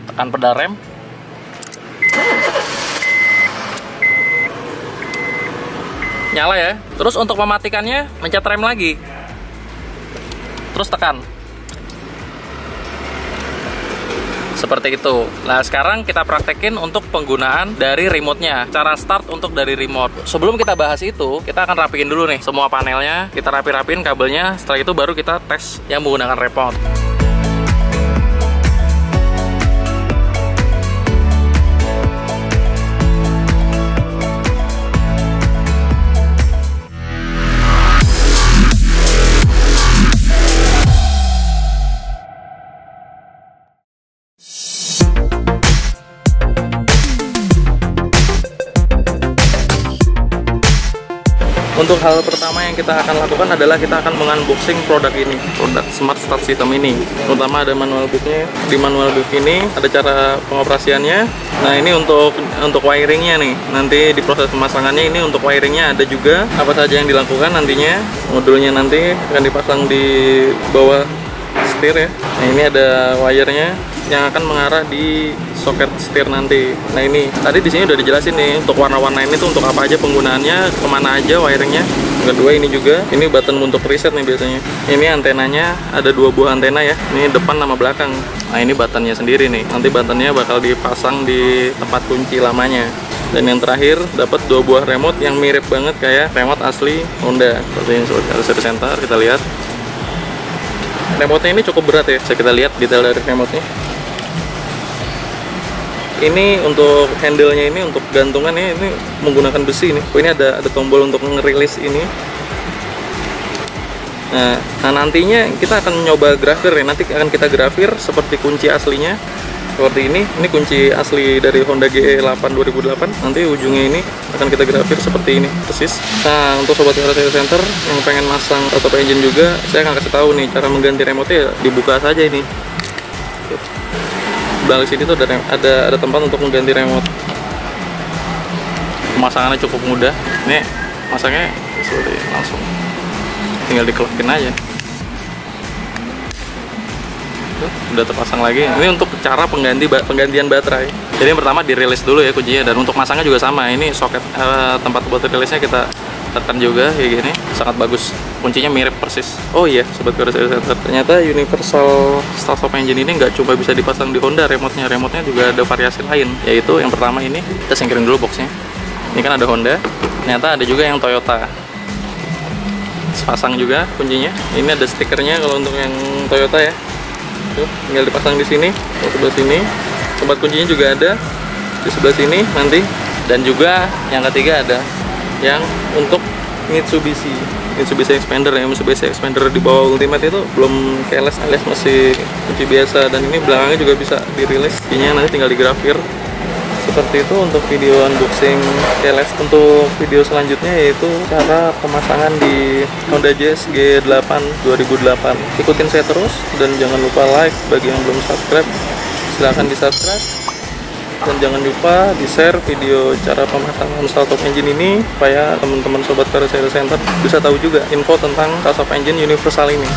Tekan pedal rem. Nyala ya. Terus untuk mematikannya, mencet rem lagi. Terus tekan. Seperti itu. Nah, sekarang kita praktekin untuk penggunaan dari remote-nya. Cara start untuk dari remote. Sebelum kita bahas itu, kita akan rapiin dulu nih semua panelnya. Kita rapi-rapiin kabelnya. Setelah itu baru kita tes yang menggunakan remote. Untuk hal pertama yang kita akan lakukan adalah kita akan mengunboxing produk ini, produk Smart Start System ini. Terutama ada manual booknya. Di manual book ini ada cara pengoperasiannya. Nah, ini untuk wiringnya nih. Nanti di proses pemasangannya ini untuk wiringnya ada juga apa saja yang dilakukan nantinya. Modulnya nanti akan dipasang di bawah setir ya. Nah, ini ada wirenya yang akan mengarah di soket setir nanti. Nah, ini tadi di sini udah dijelasin nih untuk warna-warna ini tuh untuk apa aja penggunaannya, kemana aja wiringnya. Kedua ini juga, ini button untuk reset nih biasanya. Ini antenanya ada 2 buah antena ya. Ini depan sama belakang. Nah, ini buttonnya sendiri nih. Nanti buttonnya bakal dipasang di tempat kunci lamanya. Dan yang terakhir dapat 2 buah remote yang mirip banget kayak remote asli Honda. Seperti ini sobat Carousel Center, kita lihat. Remote-nya ini cukup berat ya. Bisa kita lihat detail dari remote-nya. Ini untuk handle-nya ini, untuk gantungannya ini menggunakan besi nih. Oh, ini ada tombol untuk ngerilis ini. Nah, nantinya kita akan nyoba grafir ya. Nanti akan kita grafir seperti kunci aslinya. Seperti ini kunci asli dari Honda GE8 2008. Nanti ujungnya ini akan kita grafir seperti ini persis. Nah, untuk sobat Carousel Center yang pengen masang auto engine juga, saya akan kasih tahu nih cara mengganti remote ya. Dibuka saja ini. Di sini tuh ada tempat untuk mengganti remote. Pemasangannya cukup mudah. Ini masangnya seperti langsung tinggal dikelekin aja. Udah terpasang lagi. Ini untuk cara penggantian baterai. Jadi yang pertama dirilis dulu ya kuncinya, dan untuk masangnya juga sama. Ini soket tempat buat rilisnya kita tekan juga kayak gini, sangat bagus. Kuncinya mirip persis. Oh iya, sobat Carousel Center, ternyata universal start stop engine ini nggak cuma bisa dipasang di Honda remote-nya juga ada variasi lain. Yaitu yang pertama ini, kita singkirin dulu boxnya. Ini kan ada Honda, ternyata ada juga yang Toyota. Pasang juga kuncinya. Ini ada stikernya kalau untuk yang Toyota ya. Tuh, tinggal dipasang di sini, di sebelah sini. Tempat kuncinya juga ada di sebelah sini nanti. Dan juga yang ketiga ada yang untuk Mitsubishi Expander ya. Mitsubishi Expander di bawah Ultimate itu belum keyless, alias masih kunci biasa. Dan ini belakangnya juga bisa dirilis, kuncinya nanti tinggal digrafir seperti itu. Untuk video unboxing keyless, untuk video selanjutnya yaitu cara pemasangan di Honda Jazz G8 2008. Ikutin saya terus dan jangan lupa like. Bagi yang belum subscribe, silahkan di subscribe. Dan jangan lupa di-share video cara pemasangan start stop engine ini supaya teman-teman sobat Carousel Center bisa tahu juga info tentang start stop engine universal ini.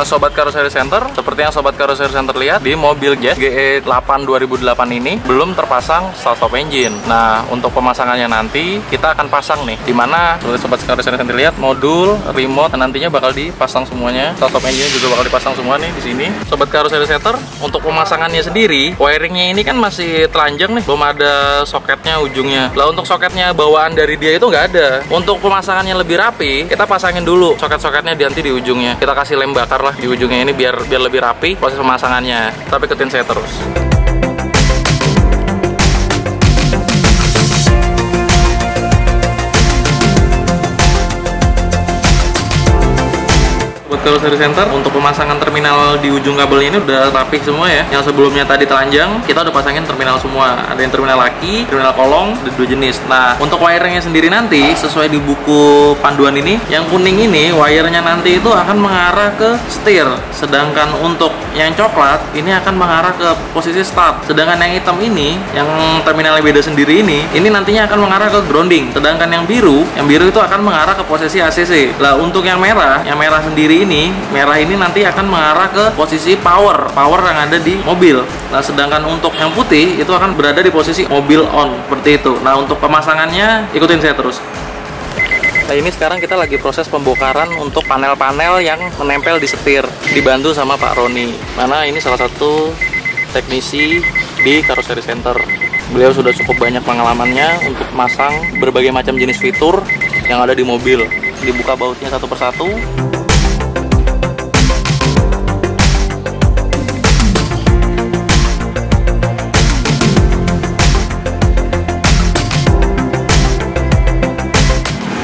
Sobat Carousel Center, seperti yang sobat Carousel Center lihat, di mobil Jazz GE8 2008 ini belum terpasang start stop engine. Nah, untuk pemasangannya nanti kita akan pasang nih, dimana sobat Carousel Center lihat modul, remote, nantinya bakal dipasang semuanya. Start stop engine juga bakal dipasang semua nih di sini. Sobat Carousel Center, untuk pemasangannya sendiri, wiringnya ini kan masih telanjang nih, belum ada soketnya ujungnya. Lah, untuk soketnya bawaan dari dia itu nggak ada. Untuk pemasangannya lebih rapi, kita pasangin dulu soket-soketnya nanti di ujungnya. Kita kasih lem bakar lah di ujungnya ini biar lebih rapi proses pemasangannya. Tapi ikutin saya terus. Buat karoseri center, untuk pemasangan terminal di ujung kabelnya ini udah rapih semua ya. Yang sebelumnya tadi telanjang, kita udah pasangin terminal semua. Ada yang terminal laki, terminal kolong, ada 2 jenis. Nah, untuk wiringnya sendiri nanti sesuai di buku panduan ini, yang kuning ini wirenya nanti itu akan mengarah ke setir. Sedangkan untuk yang coklat ini akan mengarah ke posisi start. Sedangkan yang hitam ini, yang terminalnya beda sendiri ini nantinya akan mengarah ke grounding. Sedangkan yang biru itu akan mengarah ke posisi ACC. Lah, untuk yang merah sendiri ini, merah ini nanti akan mengarah ke posisi power yang ada di mobil. Nah, sedangkan untuk yang putih itu akan berada di posisi mobil on, seperti itu. Nah, untuk pemasangannya ikutin saya terus. Nah, ini sekarang kita lagi proses pembongkaran untuk panel-panel yang menempel di setir, dibantu sama Pak Roni. Mana ini salah satu teknisi di Karoseri Center. Beliau sudah cukup banyak pengalamannya untuk masang berbagai macam jenis fitur yang ada di mobil. Dibuka bautnya satu persatu.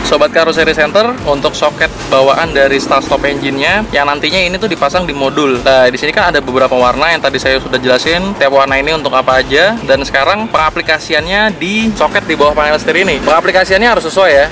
Sobat Karoseri Center, untuk soket bawaan dari start-stop engine-nya yang nantinya ini tuh dipasang di modul. Nah, di sini kan ada beberapa warna yang tadi saya sudah jelasin tiap warna ini untuk apa aja, dan sekarang pengaplikasiannya di soket di bawah panel setir ini. Pengaplikasiannya harus sesuai ya.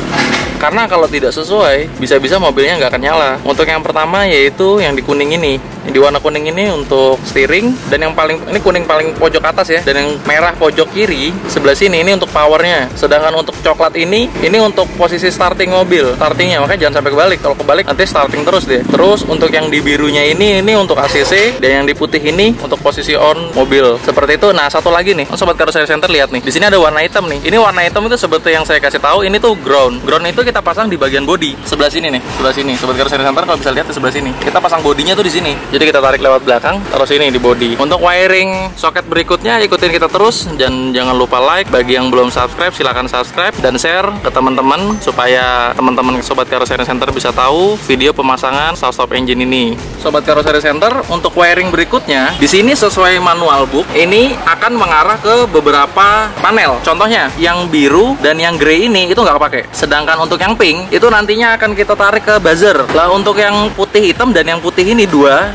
Karena kalau tidak sesuai, bisa-bisa mobilnya nggak akan nyala. Untuk yang pertama yaitu yang di kuning ini. Yang di warna kuning ini untuk steering, dan yang ini kuning paling pojok atas ya, dan yang merah pojok kiri sebelah sini ini untuk powernya. Sedangkan untuk coklat ini untuk posisi starting mobil, startingnya, makanya jangan sampai kebalik. Kalau kebalik nanti starting terus deh. Terus untuk yang di birunya ini untuk ACC, dan yang di putih ini untuk posisi on mobil. Seperti itu. Nah, satu lagi nih, Sobat Karoseri Center, lihat nih. Di sini ada warna hitam nih. Ini warna hitam itu seperti yang saya kasih tahu, ini tuh ground. Ground itu kita pasang di bagian body. Sebelah sini nih, sebelah sini. Sobat Karoseri Center kalau bisa lihat di sebelah sini. Kita pasang bodinya tuh di sini. Jadi kita tarik lewat belakang, taruh sini di body. Untuk wiring soket berikutnya ikutin kita terus, dan jangan lupa like. Bagi yang belum subscribe silahkan subscribe dan share ke teman-teman supaya teman-teman Sobat Karoseri Center bisa tahu video pemasangan start-stop engine ini. Sobat Karoseri Center, untuk wiring berikutnya di sini sesuai manual book ini akan mengarah ke beberapa panel. Contohnya yang biru dan yang grey ini itu nggak pakai. Sedangkan untuk yang pink itu nantinya akan kita tarik ke buzzer. Lah, untuk yang putih hitam dan yang putih ini dua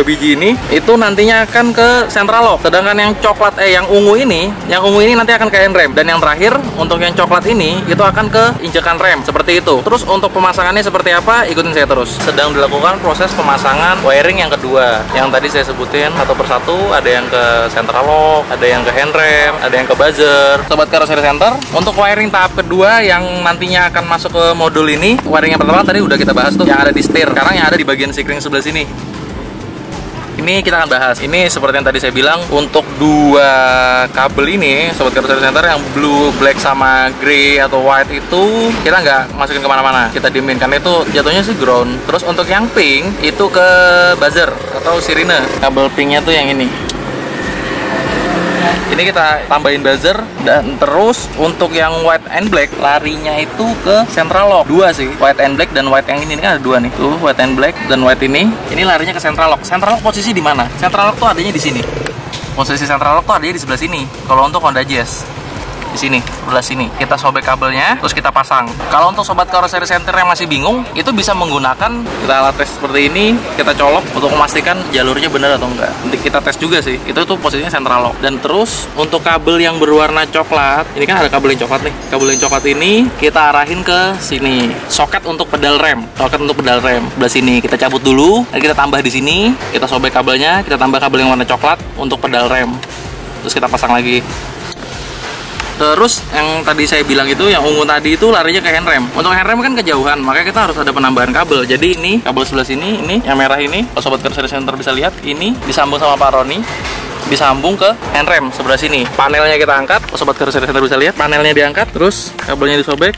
biji ini itu nantinya akan ke central lock. Sedangkan yang coklat yang ungu ini nanti akan ke handrem, dan yang terakhir untuk yang coklat ini itu akan ke injekan rem, seperti itu. Terus untuk pemasangannya seperti apa, ikutin saya terus. Sedang dilakukan proses pemasangan wiring yang kedua, yang tadi saya sebutin satu persatu. Ada yang ke central lock, ada yang ke handrem, ada yang ke buzzer. Sobat Karoseri Center, untuk wiring tahap kedua yang nantinya akan masuk ke modul ini, wiring yang pertama tadi udah kita bahas tuh, yang ada di setir. Sekarang yang ada di bagian sikring sebelah sini, ini kita akan bahas. Ini seperti yang tadi saya bilang, untuk dua kabel ini Sobat Karoseri Center, yang blue, black sama grey atau white itu kita nggak masukin kemana-mana, kita diemin karena itu jatuhnya sih ground. Terus untuk yang pink itu ke buzzer atau sirine. Kabel pinknya tuh yang ini kita tambahin buzzer, dan terus untuk yang white and black larinya itu ke central lock. Dua sih, white and black dan white yang ini kan ada dua nih. Tuh, white and black dan white ini larinya ke central lock. Central lock posisi di mana? Central lock tuh adanya di sini. Posisi central lock tuh adanya di sebelah sini. Kalau untuk Honda Jazz di sini, sebelah sini. Kita sobek kabelnya, terus kita pasang. Kalau untuk Sobat Karoseri Center yang masih bingung, itu bisa menggunakan kita alat tes seperti ini, kita colok untuk memastikan jalurnya benar atau enggak. Nanti kita tes juga sih. Itu tuh posisinya central lock. Dan terus untuk kabel yang berwarna coklat, ini kan ada kabel yang coklat nih. Kabel yang coklat ini kita arahin ke sini. Soket untuk pedal rem. Soket untuk pedal rem sebelah sini. Kita cabut dulu, dan kita tambah di sini. Kita sobek kabelnya, kita tambah kabel yang warna coklat untuk pedal rem. Terus kita pasang lagi. Terus yang tadi saya bilang itu, yang ungu tadi itu larinya ke handrem. Untuk handrem kan kejauhan, makanya kita harus ada penambahan kabel. Jadi ini kabel sebelah sini, ini yang merah ini, kalau Sobat Karoseri Center bisa lihat, ini disambung sama Pak Roni, disambung ke handrem sebelah sini. Panelnya kita angkat, kalau Sobat Karoseri Center bisa lihat, panelnya diangkat, terus kabelnya disobek,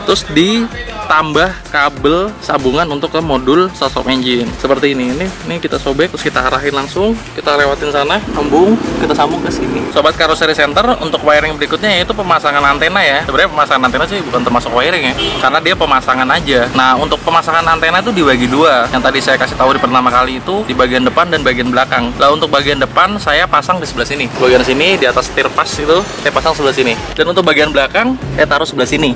terus ditambah kabel sambungan untuk ke modul start-stop engine seperti ini. Ini kita sobek, terus kita arahin langsung, kita lewatin sana, sambung, kita sambung ke sini. Sobat Karoseri Center, untuk wiring berikutnya yaitu pemasangan antena ya. Sebenarnya pemasangan antena sih bukan termasuk wiring ya, karena dia pemasangan aja. Nah, untuk pemasangan antena itu dibagi dua. Yang tadi saya kasih tahu di pertama kali itu di bagian depan dan bagian belakang. Nah, untuk bagian depan saya pasang di sebelah sini. Bagian sini di atas setir pas itu saya pasang sebelah sini. Dan untuk bagian belakang saya taruh sebelah sini.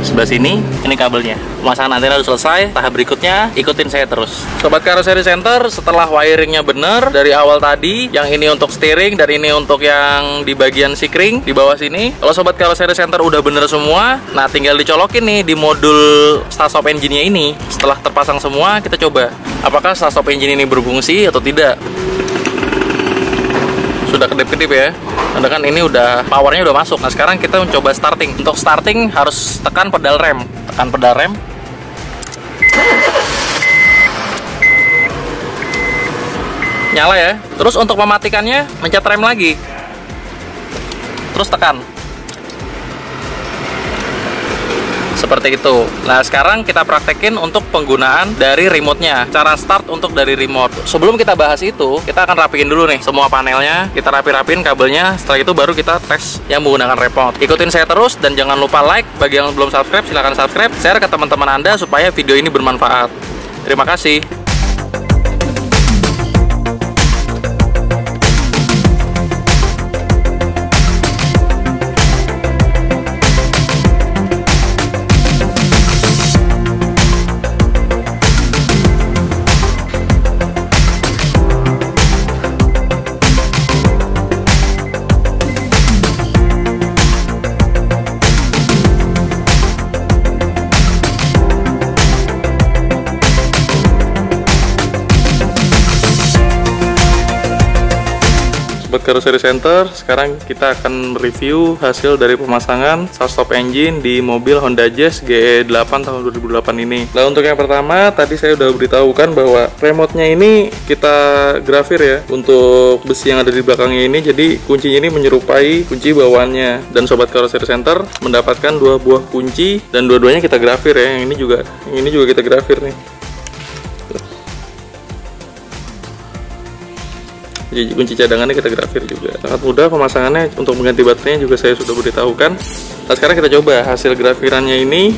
sebelah sini, ini kabelnya. Pemasangan antena udah selesai. Tahap berikutnya ikutin saya terus. Sobat Carossery Center, setelah wiringnya bener dari awal tadi, yang ini untuk steering dan ini untuk yang di bagian sikring di bawah sini. Kalau Sobat Carossery Center udah bener semua, nah tinggal dicolokin nih di modul start stop engine-nya ini. Setelah terpasang semua, kita coba apakah start stop engine ini berfungsi atau tidak. Sudah kedip-kedip ya. Nah, kan ini udah powernya udah masuk. Nah, sekarang kita mencoba starting. Untuk starting harus tekan pedal rem. Tekan pedal rem. Nyala ya. Terus untuk mematikannya, mencet rem lagi. Terus tekan. Seperti itu. Nah, sekarang kita praktekin untuk penggunaan dari remote-nya. Cara start untuk dari remote. Sebelum kita bahas itu, kita akan rapiin dulu nih semua panelnya. Kita rapi-rapiin kabelnya. Setelah itu baru kita tes yang menggunakan remote. Ikutin saya terus dan jangan lupa like. Bagi yang belum subscribe, silahkan subscribe. Share ke teman-teman Anda supaya video ini bermanfaat. Terima kasih. Sobat Carossery Center, sekarang kita akan review hasil dari pemasangan start stop engine di mobil Honda Jazz GE8 tahun 2008 ini. Nah, untuk yang pertama, tadi saya udah beritahukan bahwa remote-nya ini kita grafir ya untuk besi yang ada di belakangnya ini, jadi kuncinya ini menyerupai kunci bawaannya. Dan Sobat Carossery Center mendapatkan dua buah kunci dan dua-duanya kita grafir ya. Yang ini juga kita grafir nih. Jadi kunci cadangannya kita grafir juga. Sangat mudah pemasangannya. Untuk mengganti baterainya juga saya sudah beritahukan. Nah, sekarang kita coba hasil grafirannya ini.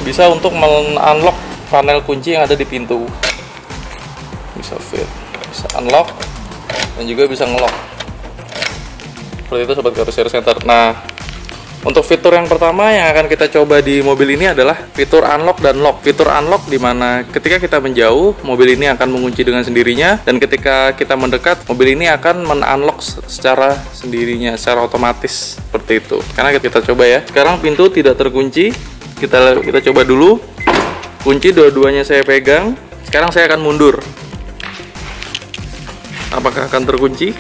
Bisa untuk men-unlock panel kunci yang ada di pintu. Bisa fit, bisa unlock, dan juga bisa ngelock. Seperti itu Sobat Carossery Center. Nah, untuk fitur yang pertama yang akan kita coba di mobil ini adalah fitur unlock dan lock. Fitur unlock dimana ketika kita menjauh, mobil ini akan mengunci dengan sendirinya, dan ketika kita mendekat, mobil ini akan men-unlock secara sendirinya, secara otomatis seperti itu. Karena kita coba ya. Sekarang pintu tidak terkunci. Kita coba dulu. Kunci dua-duanya saya pegang. Sekarang saya akan mundur. Apakah akan terkunci?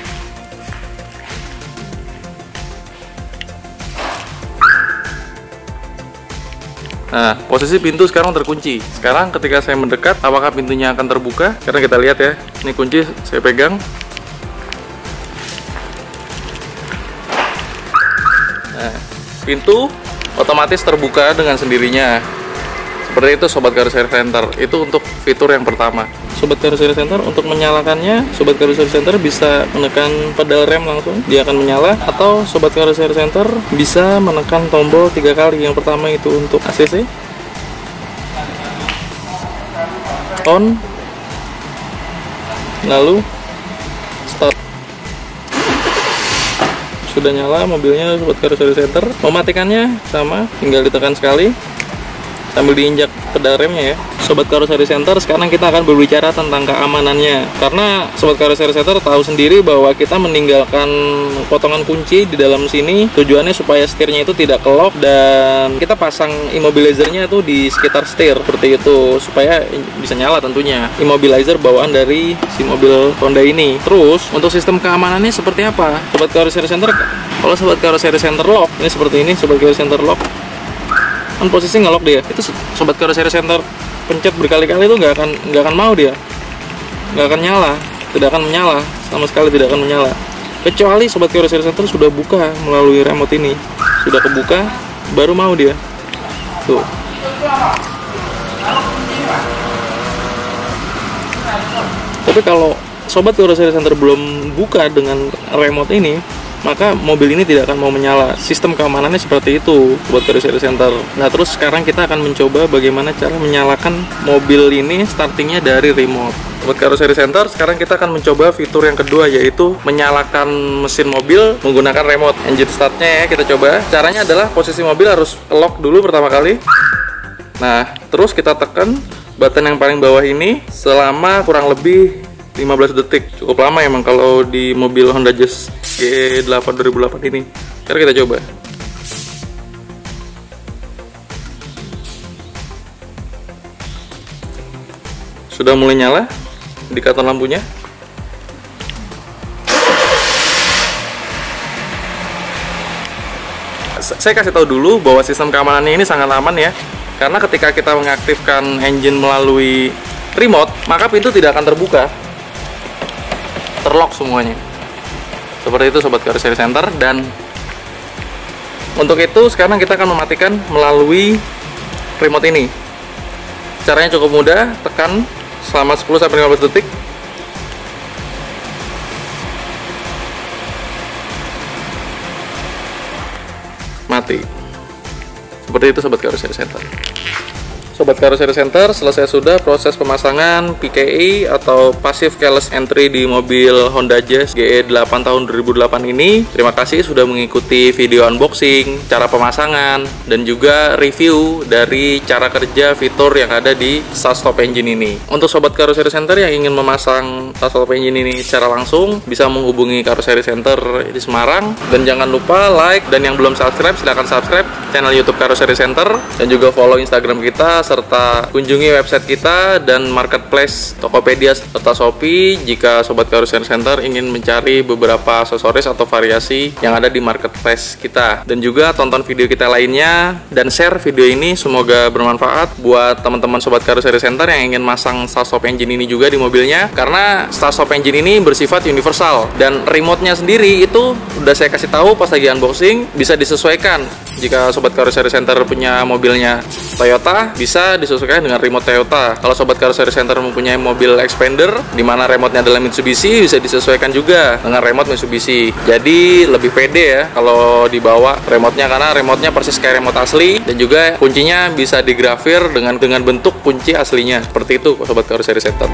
Nah, posisi pintu sekarang terkunci. Sekarang ketika saya mendekat, apakah pintunya akan terbuka? Karena kita lihat ya, ini kunci saya pegang. Nah, pintu otomatis terbuka dengan sendirinya. Seperti itu Sobat Carossery Center. Itu untuk fitur yang pertama. Sobat Carossery Center, untuk menyalakannya, Sobat Carossery Center bisa menekan pedal rem langsung, dia akan menyala. Atau Sobat Carossery Center bisa menekan tombol 3 kali. Yang pertama itu untuk ACC, on, lalu stop. Sudah nyala mobilnya Sobat Carossery Center. Mematikannya sama, tinggal ditekan sekali sambil diinjak pedal remnya ya. Sobat Carossery Center, sekarang kita akan berbicara tentang keamanannya. Karena Sobat Carossery Center tahu sendiri bahwa kita meninggalkan potongan kunci di dalam sini tujuannya supaya setirnya itu tidak kelok, dan kita pasang immobilizernya itu di sekitar setir seperti itu supaya bisa nyala tentunya. Immobilizer bawaan dari si mobil Honda ini. Terus untuk sistem keamanannya seperti apa? Sobat Carossery Center, kalau Sobat Carossery Center lock, ini seperti ini Sobat Carossery Center lock. Kan posisi ngelock dia. Itu Sobat Carossery Center pencet berkali-kali itu nggak akan mau dia, nggak akan nyala, tidak akan menyala, sama sekali tidak akan menyala. Kecuali Sobat Carossery Center sudah buka melalui remote ini, sudah kebuka, baru mau dia. Tuh. Tapi kalau Sobat Carossery Center belum buka dengan remote ini, maka mobil ini tidak akan mau menyala. Sistem keamanannya seperti itu buat Carrossery Center. Nah, terus sekarang kita akan mencoba bagaimana cara menyalakan mobil ini startingnya dari remote. Buat Carrossery Center, sekarang kita akan mencoba fitur yang kedua, yaitu menyalakan mesin mobil menggunakan remote. Engine startnya ya, kita coba. Caranya adalah posisi mobil harus lock dulu pertama kali. Nah, terus kita tekan button yang paling bawah ini selama kurang lebih 15 detik. Cukup lama emang kalau di mobil Honda Jazz GE8 2008 ini. Sekarang kita coba. Sudah mulai nyala indikator lampunya. Saya kasih tahu dulu bahwa sistem keamanannya ini sangat aman ya. Karena ketika kita mengaktifkan engine melalui remote, maka pintu tidak akan terbuka. Terlock semuanya. Seperti itu Sobat Carrossery Center. Dan untuk itu sekarang kita akan mematikan melalui remote ini. Caranya cukup mudah, tekan selama 10-15 detik. Mati. Seperti itu Sobat Carrossery Center. Sobat Carrossery Center, selesai sudah proses pemasangan PKE atau Passive Keyless Entry di mobil Honda Jazz GE8 tahun 2008 ini. Terima kasih sudah mengikuti video unboxing, cara pemasangan, dan juga review dari cara kerja fitur yang ada di start stop engine ini. Untuk Sobat Carrossery Center yang ingin memasang start stop engine ini secara langsung, bisa menghubungi Carrossery Center di Semarang. Dan jangan lupa like, dan yang belum subscribe silahkan subscribe channel YouTube Carrossery Center, dan juga follow Instagram kita, serta kunjungi website kita dan marketplace Tokopedia serta Shopee jika Sobat Carrossery Center ingin mencari beberapa aksesoris atau variasi yang ada di marketplace kita. Dan juga tonton video kita lainnya dan share video ini, semoga bermanfaat buat teman-teman Sobat Carrossery Center yang ingin masang start stop engine ini juga di mobilnya. Karena start stop engine ini bersifat universal dan remote-nya sendiri itu udah saya kasih tahu pas lagi unboxing, bisa disesuaikan. Jika Sobat Carrossery Center punya mobilnya Toyota, bisa disesuaikan dengan remote Toyota. Kalau Sobat Carrossery Center mempunyai mobil Xpander, di mana remote-nya adalah Mitsubishi, bisa disesuaikan juga dengan remote Mitsubishi. Jadi lebih pede ya kalau dibawa remote-nya, karena remote-nya persis kayak remote asli, dan juga kuncinya bisa digrafir dengan bentuk kunci aslinya. Seperti itu Sobat Carrossery Center.